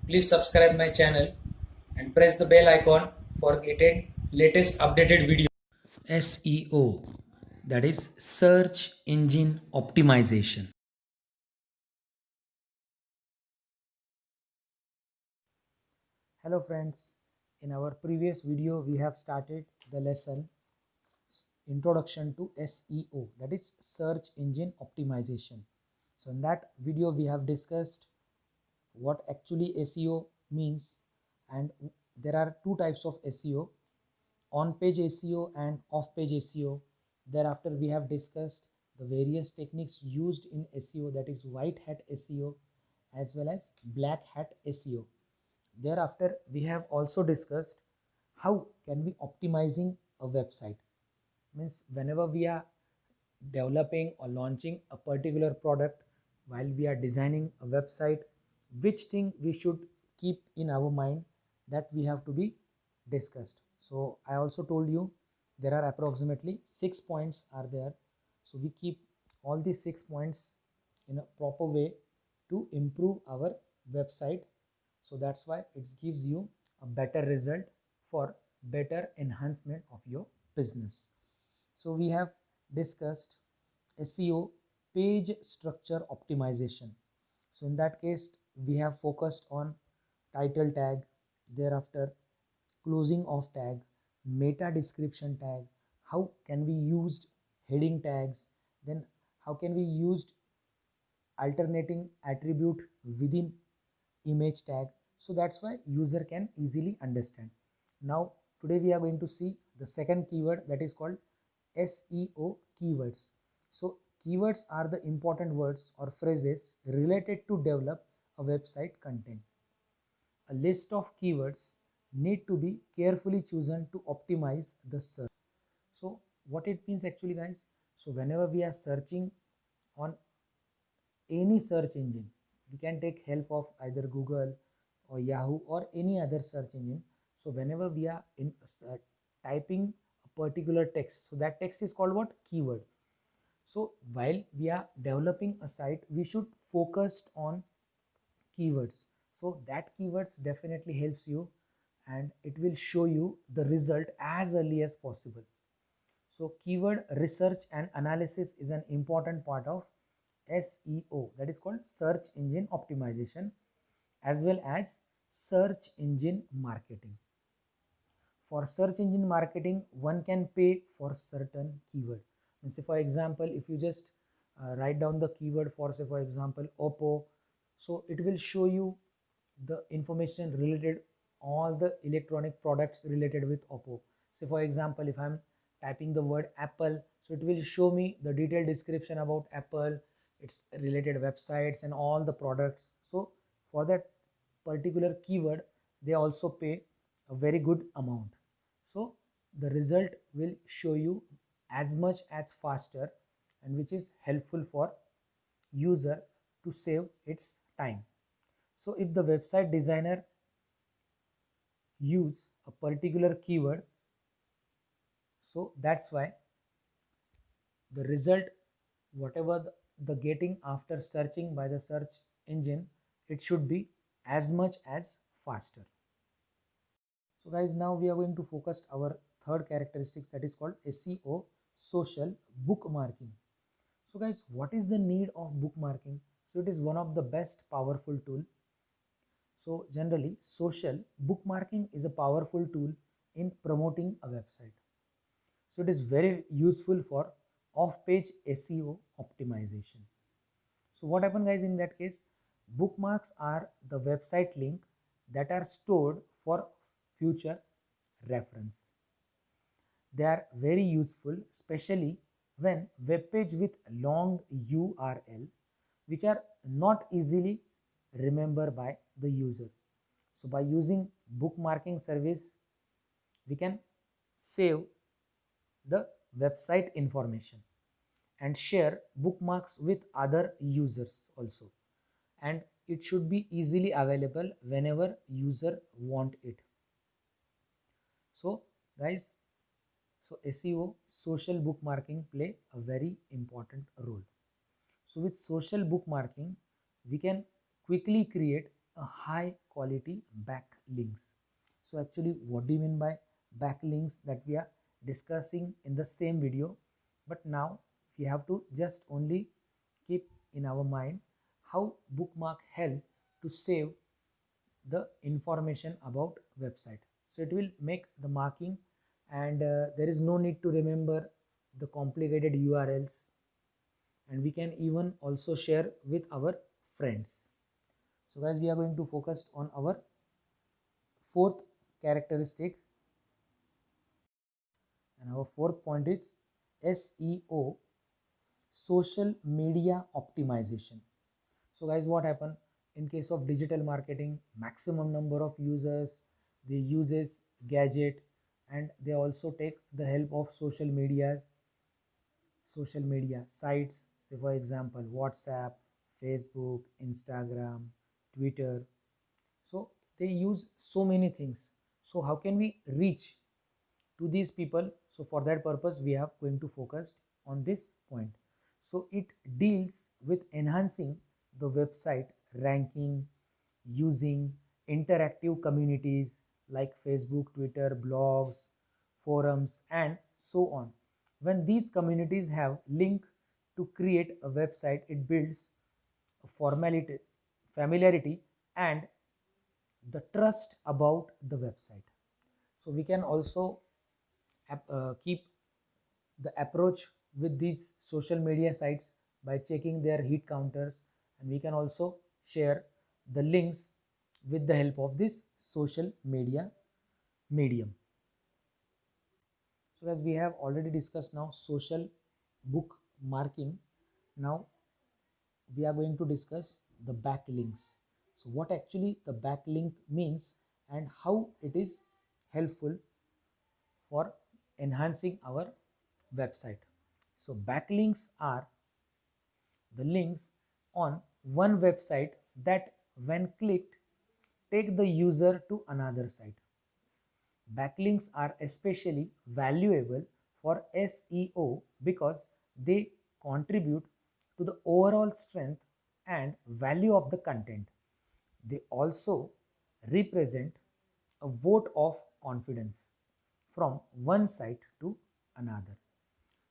Please subscribe my channel and press the bell icon for getting latest updated video. SEO, that is search engine optimization. Hello friends, in our previous video we have started the lesson introduction to SEO, that is search engine optimization. So in that video we have discussed what actually SEO means, and there are two types of SEO: on page SEO and off page SEO. Thereafter we have discussed the various techniques used in SEO, that is white hat SEO as well as black hat SEO. Thereafter we have also discussed how can we optimizing a website. Means whenever we are developing or launching a particular product, while we are designing a website, which thing we should keep in our mind, that we have to be discussed. So I also told you there are approximately 6 points are there, so we keep all these 6 points in a proper way to improve our website. So that's why it gives you a better result for better enhancement of your business. So we have discussed SEO page structure optimization. So in that case we have focused on title tag, thereafter closing of tag, meta description tag, how can we use heading tags, then how can we use alternating attribute within image tag. So that's why user can easily understand. Now today we are going to see the second keyword, that is called SEO keywords. So keywords are the important words or phrases related to develop a website content. A list of keywords need to be carefully chosen to optimize the search. So what it means actually guys, so whenever we are searching on any search engine, we can take help of either Google or Yahoo or any other search engine. So whenever we are in typing a particular text, so that text is called what? Keyword. So while we are developing a site, we should focus on keywords. So that keywords definitely helps you and it will show you the result as early as possible. So keyword research and analysis is an important part of SEO, that is called search engine optimization, as well as search engine marketing. For search engine marketing, one can pay for certain keyword. And say for example, if you just write down the keyword for say for example Oppo, so it will show you the information related all the electronic products related with Oppo. So for example, if I'm typing the word Apple, so it will show me the detailed description about Apple, its related websites and all the products. So for that particular keyword they also pay a very good amount. So the result will show you as much as faster, and which is helpful for user to save its time. So if the website designer use a particular keyword, so that's why the result whatever the getting after searching by the search engine, it should be as much as faster. So guys, now we are going to focus our third characteristics, that is called SEO social bookmarking. So guys, what is the need of bookmarking? So it is one of the best powerful tool. So generally social bookmarking is a powerful tool in promoting a website. So it is very useful for off-page SEO optimization. So what happens guys in that case? Bookmarks are the website link that are stored for future reference. They are very useful, especially when web page with long URL which are not easily remembered by the user. So by using bookmarking service, we can save the website information and share bookmarks with other users also, and it should be easily available whenever user want it. So guys, So SEO, social bookmarking play a very important role. So with social bookmarking, we can quickly create a high quality backlinks. So actually, what do you mean by backlinks that we are discussing in the same video? But now we have to just only keep in our mind how bookmark help to save the information about website. So it will make the marking, and there is no need to remember the complicated URLs, and we can even also share with our friends. So guys, we are going to focus on our fourth characteristic, and our fourth point is SEO, social media optimization. So guys, what happen in case of digital marketing? Maximum number of users, they uses gadget, and they also take the help of social media sites, say for example WhatsApp, Facebook, Instagram, Twitter. So they use so many things. So how can we reach to these people? So for that purpose we are going to focus on this point. So it deals with enhancing the website ranking using interactive communities like Facebook, Twitter, blogs, forums, and so on. When these communities have link to create a website, it builds a familiarity and the trust about the website. So we can also keep the approach with these social media sites by checking their hit counters, and we can also share the links with the help of this social media medium. So as we have already discussed now social book marking, now we are going to discuss the backlinks. So what actually the backlink means and how it is helpful for enhancing our website. So backlinks are the links on one website that when clicked take the user to another site. Backlinks are especially valuable for SEO because they contribute to the overall strength and value of the content. They also represent a vote of confidence from one site to another.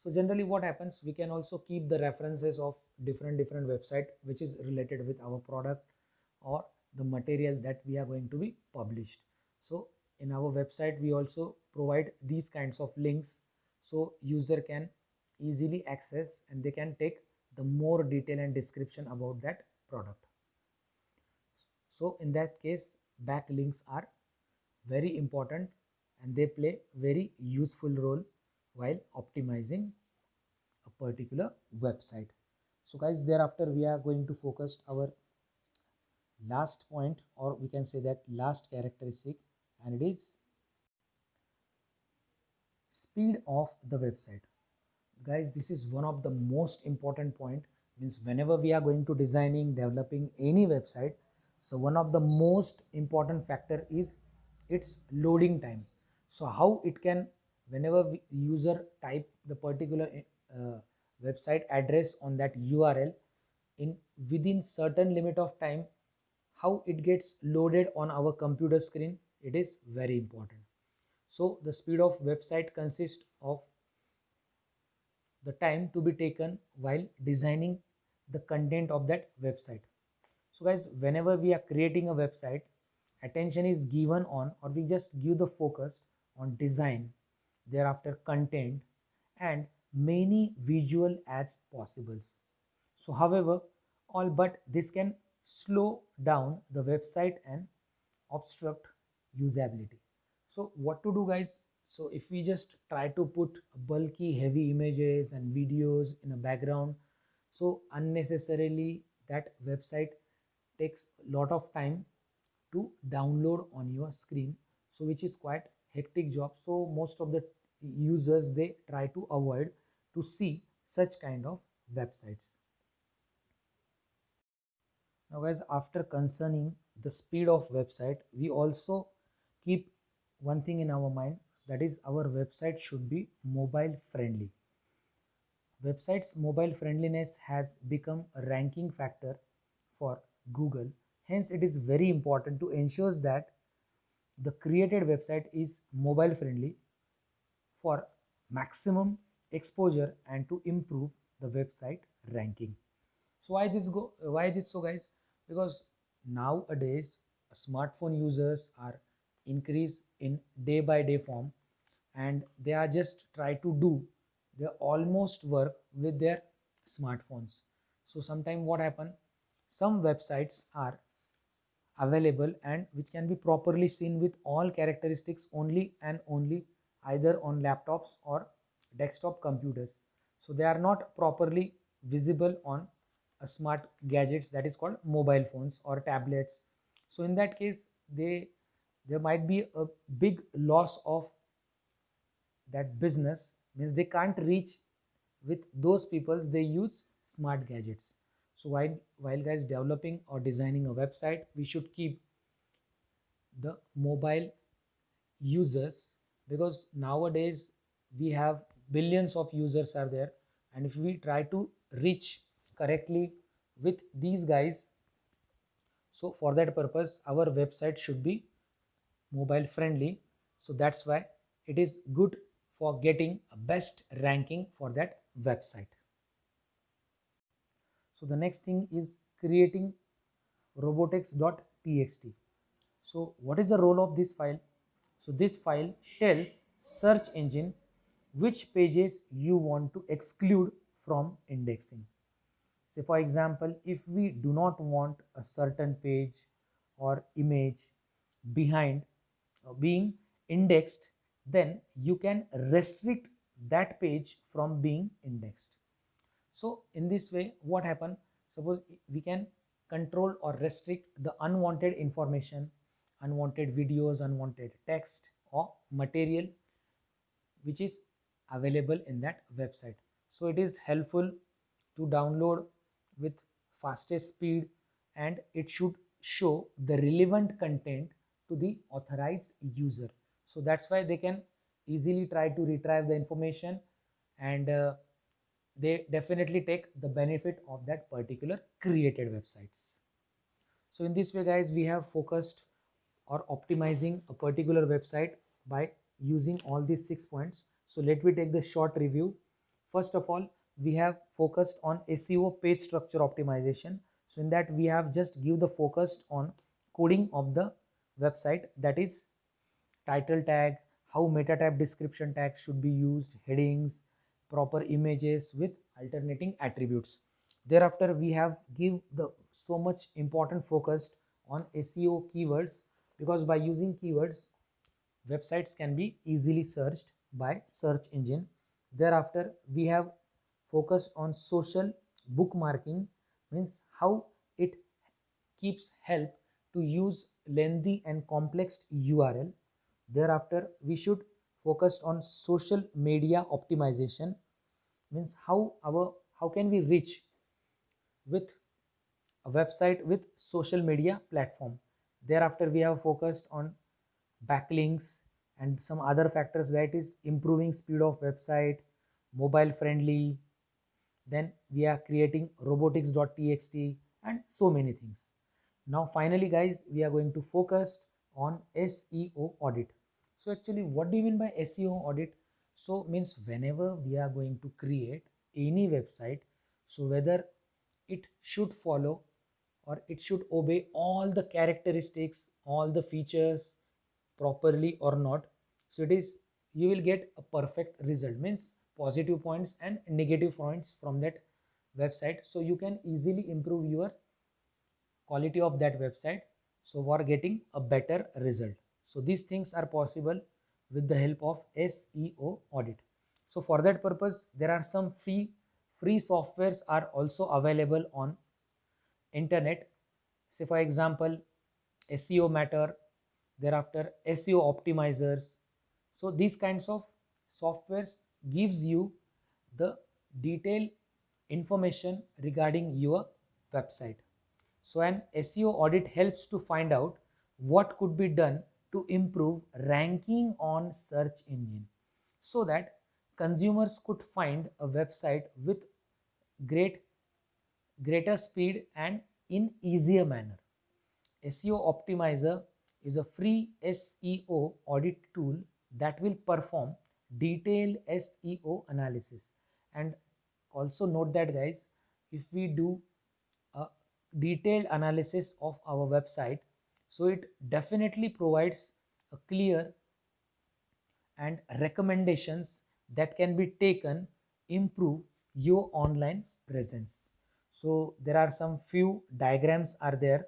So generally what happens, we can also keep the references of different website which is related with our product or the material that we are going to be published. So in our website we also provide these kinds of links so user can easily access and they can take the more detail and description about that product. So in that case backlinks are very important and they play very useful role while optimizing a particular website. So guys, thereafter we are going to focus our last point, or we can say that last characteristic, and it is speed of the website. Guys, this is one of the most important point. Means whenever we are going to designing, developing any website, so one of the most important factor is its loading time. So how it can, whenever user type the particular website address on that URL, in within certain limit of time, how it gets loaded on our computer screen, it is very important. So the speed of website consists of the time to be taken while designing the content of that website. So guys, whenever we are creating a website, attention is given on, or we just give the focus on design, thereafter content, and many visual as possible. So however, all but this can slow down the website and obstruct usability. So what to do guys? So if we just try to put bulky heavy images and videos in a background, so unnecessarily that website takes a lot of time to download on your screen, so which is quite hectic job. So most of the users, they try to avoid to see such kind of websites. Now guys, after concerning the speed of website, we also keep one thing in our mind. that is our website should be mobile friendly. Website's mobile friendliness has become a ranking factor for Google. Hence, it is very important to ensure that the created website is mobile friendly for maximum exposure and to improve the website ranking. So why is it so, guys? Because nowadays smartphone users are increase in day by day form, and they are just try to do their almost work with their smartphones. So sometime what happen, some websites are available and which can be properly seen with all characteristics only and only either on laptops or desktop computers. So they are not properly visible on a smart gadgets, that is called mobile phones or tablets. So in that case, there might be a big loss of that business, means they can't reach with those people they use smart gadgets. So while guys developing or designing a website, we should keep the mobile users, because nowadays we have billions of users are there, and if we try to reach correctly with these guys, so for that purpose our website should be mobile friendly. So that's why it is good for getting a best ranking for that website. So the next thing is creating robotics.txt. So what is the role of this file? So this file tells search engine which pages you want to exclude from indexing. Say for example, if we do not want a certain page or image behind being indexed, then you can restrict that page from being indexed. So in this way, what happen? Suppose we can control or restrict the unwanted information, unwanted videos, unwanted text or material which is available in that website. So it is helpful to download with fastest speed, and it should show the relevant content to the authorized user. So that's why they can easily try to retrieve the information, and they definitely take the benefit of that particular created websites. So in this way guys, we have focused or optimizing a particular website by using all these 6 points. So let me take the short review. First of all, we have focused on SEO page structure optimization. So in that we have just give the focus on coding of the website, that is title tag, how meta tag description tag should be used, headings, proper images with alternating attributes. Thereafter we have give the so much important focus on SEO keywords, because by using keywords websites can be easily searched by search engine. Thereafter we have focused on social bookmarking, means how it keeps help to use lengthy and complex URL. Thereafter we should focus on social media optimization, means how can we reach with a website with social media platform. Thereafter we have focused on backlinks and some other factors, that is improving speed of website, mobile friendly, then we are creating robotics.txt and so many things. Now finally guys, we are going to focus on SEO audit. So actually what do you mean by SEO audit? So means whenever we are going to create any website, so whether it should follow or it should obey all the characteristics, all the features properly or not. So it is, you will get a perfect result, means positive points and negative points from that website. So you can easily improve your quality of that website, so for getting a better result. So these things are possible with the help of SEO audit. So for that purpose there are some free softwares are also available on internet. Say for example SEO Matter, thereafter SEO optimizers. So these kinds of softwares gives you the detailed information regarding your website. So an SEO audit helps to find out what could be done to improve ranking on search engine so that consumers could find a website with greater speed and in easier manner. SEO Optimizer is a free SEO audit tool that will perform detailed SEO analysis. And also note that, guys, if we do a detailed analysis of our website, so it definitely provides a clear and recommendations that can be taken improve your online presence. So there are some few diagrams are there.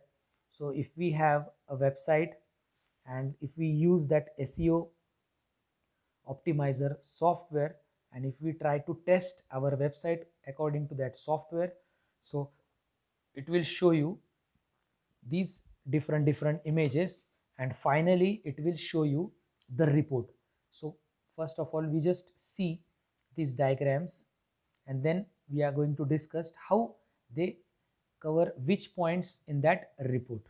So if we have a website and if we use that SEO optimizer software, and if we try to test our website according to that software, so it will show you these different images, and finally it will show you the report. So first of all, we just see these diagrams, and then we are going to discuss how they cover which points in that report.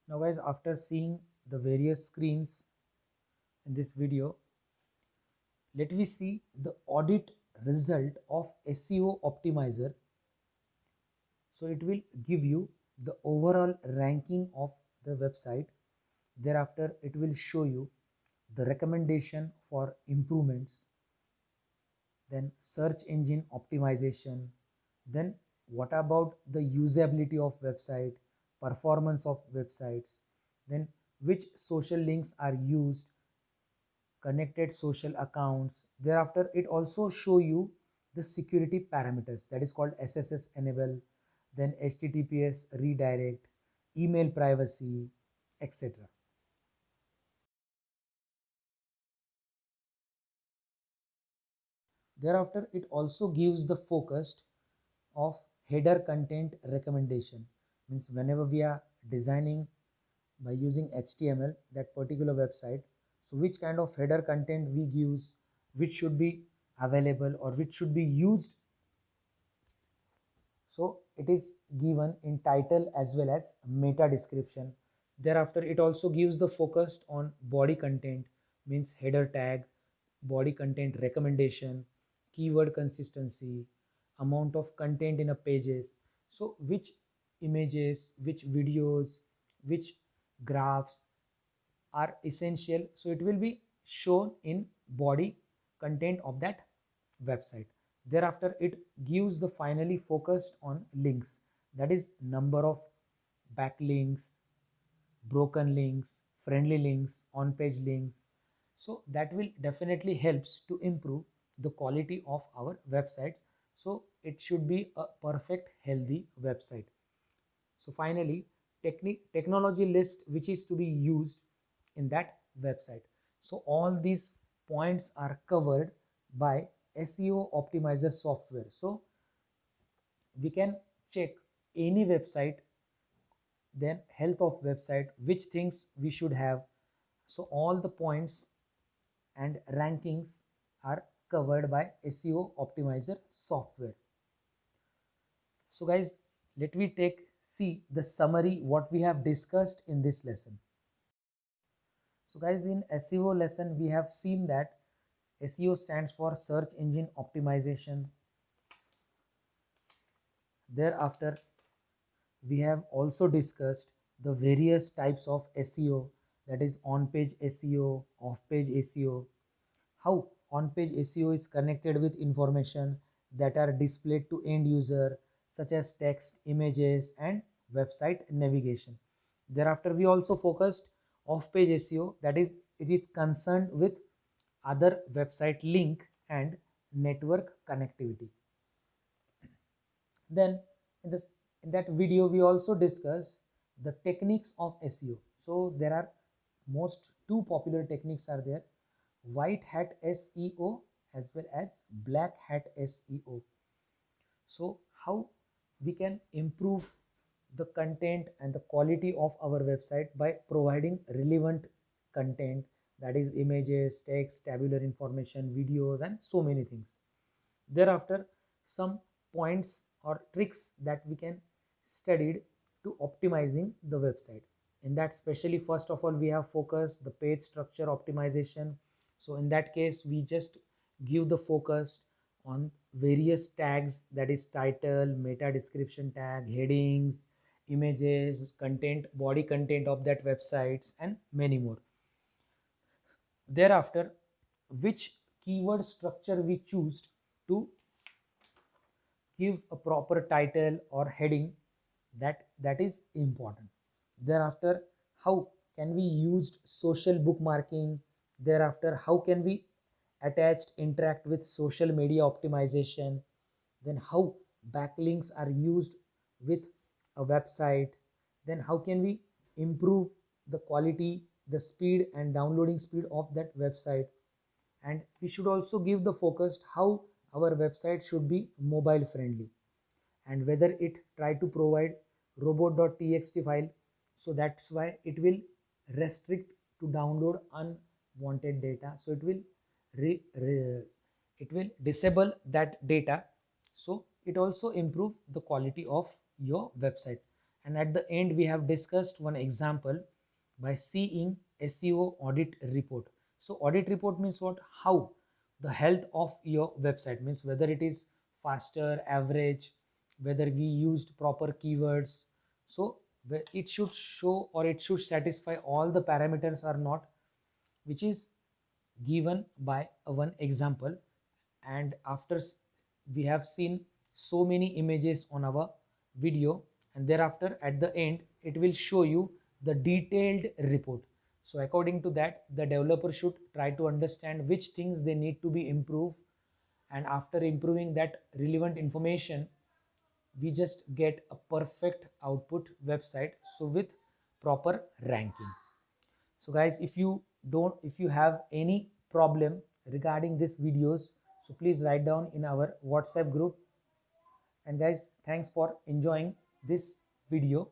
Now guys, after seeing the various screens in this video, let me see the audit result of SEO Optimizer. So it will give you the overall ranking of the website. Thereafter, it will show you the recommendation for improvements, then search engine optimization, then what about the usability of website, performance of websites, then which social links are used, connected social accounts. Thereafter, it also show you the security parameters, that is called SSS enable, then HTTPS redirect, email privacy, etc. Thereafter, it also gives the focus of header content recommendation. Means whenever we are designing by using HTML that particular website, so which kind of header content we use, which should be available or which should be used. So it is given in title as well as meta description. Thereafter, it also gives the focus on body content, means header tag, body content recommendation, keyword consistency, amount of content in a pages. So which images, which videos, which graphs are essential. So it will be shown in body content of that website. Thereafter, it gives the finally focused on links, that is number of backlinks, broken links, friendly links, on page links. So that will definitely helps to improve the quality of our website. So it should be a perfect healthy website. So finally, technology list which is to be used in that website. So all these points are covered by SEO optimizer software. So we can check any website, then health of website, which things we should have. So all the points and rankings are covered by SEO optimizer software. So guys, let me see the summary what we have discussed in this lesson. So guys, in SEO lesson we have seen that SEO stands for search engine optimization. Thereafter, we have also discussed the various types of SEO, that is on-page SEO, off-page SEO, how on-page SEO is connected with information that are displayed to end user such as text, images and website navigation. Thereafter, we also focused Off page SEO, that is, it is concerned with other website link and network connectivity. Then in that video we also discuss the techniques of SEO. So there are most two popular techniques are there: white hat SEO as well as black hat SEO. So how we can improve the content and the quality of our website by providing relevant content, that is images, text, tabular information, videos, and so many things. Thereafter, some points or tricks that we can studied to optimizing the website. In that, especially first of all, we have focused the page structure optimization. So in that case, we just give the focus on various tags, that is title, meta description tag, headings, images, content, body content of that websites, and many more. Thereafter, which keyword structure we choose to give a proper title or heading, that is important. Thereafter, how can we use social bookmarking? Thereafter, how can we attached interact with social media optimization? Then how backlinks are used with a website? Then how can we improve the quality, the speed and downloading speed of that website? And we should also give the focus how our website should be mobile friendly, and whether it try to provide robot.txt file, so that's why it will restrict to download unwanted data, so it will disable that data. So it also improve the quality of your website. And at the end we have discussed one example by seeing SEO audit report. So audit report means what? How the health of your website, means whether it is faster, average, whether we used proper keywords. So it should show or it should satisfy all the parameters or not, which is given by one example. And after we have seen so many images on our video, and thereafter at the end it will show you the detailed report. So according to that, the developer should try to understand which things they need to be improved, and after improving that relevant information, we just get a perfect output website, so with proper ranking. So guys, if you have any problem regarding these videos, so please write down in our WhatsApp group. And guys, thanks for enjoying this video.